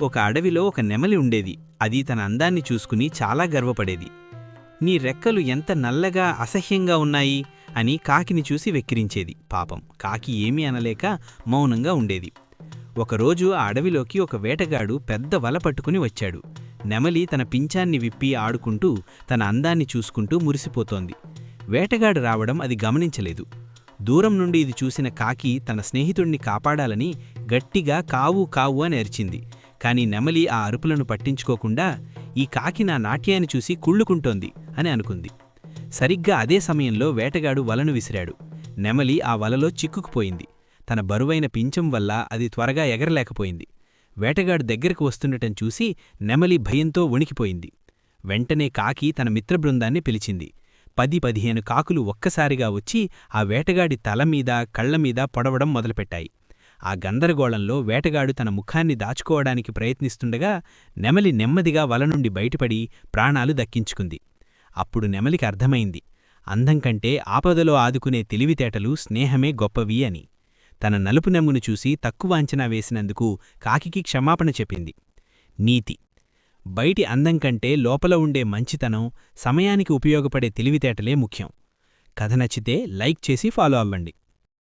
ఒక అడవిలో ఒక నెమలి ఉండేది. అది తన అందాన్ని చూసుకుని చాలా గర్వపడేది. నీ రెక్కలు ఎంత నల్లగా అసహ్యంగా ఉన్నాయి అని కాకిని చూసి వెక్కిరించేది. పాపం కాకి ఏమీ అనలేక మౌనంగా ఉండేది. ఒకరోజు ఆ అడవిలోకి ఒక వేటగాడు పెద్ద వల పట్టుకుని వచ్చాడు. నెమలి తన పించాన్ని విప్పి ఆడుకుంటూ తన అందాన్ని చూసుకుంటూ మురిసిపోతోంది. వేటగాడు రావడం అది గమనించలేదు. దూరం నుండి ఇది చూసిన కాకి తన స్నేహితుణ్ణి కాపాడాలని గట్టిగా కావు కావు అని అరిచింది. కాని నెమలి ఆ అరుపులను పట్టించుకోకుండా ఈ కాకి నా నాట్యాన్ని చూసి కుళ్ళుకుంటోంది అని అనుకుంది. సరిగ్గా అదే సమయంలో వేటగాడు వలను విసిరాడు. నెమలి ఆ వలలో చిక్కుకుపోయింది. తన బరువైన పించం వల్ల అది త్వరగా ఎగరలేకపోయింది. వేటగాడు దగ్గరకు వస్తుండటం చూసి నెమలి భయంతో వణికిపోయింది. వెంటనే కాకి తన మిత్రబృందాన్ని పిలిచింది. 10-15 కాకులు ఒక్కసారిగా వచ్చి ఆ వేటగాడి తలమీద కళ్లమీద పొడవడం మొదలుపెట్టాయి. ఆ గందరగోళంలో వేటగాడు తన ముఖాన్ని దాచుకోవడానికి ప్రయత్నిస్తుండగా నెమలి నెమ్మదిగా వల నుండి బయటపడి ప్రాణాలు దక్కించుకుంది. అప్పుడు నెమలికి అర్థమైంది, అందం కంటే ఆపదలో ఆదుకునే తెలివితేటలు స్నేహమే గొప్పవి అని. తన నలుపు నెమ్మును చూసి తక్కువ అంచనా వేసినందుకు కాకికి క్షమాపణ చెప్పింది. నీతి: బయటి అందం కంటే లోపల ఉండే మంచితనం, సమయానికి ఉపయోగపడే తెలివితేటలే ముఖ్యం. కథ నచ్చితే లైక్ చేసి ఫాలో అవ్వండి.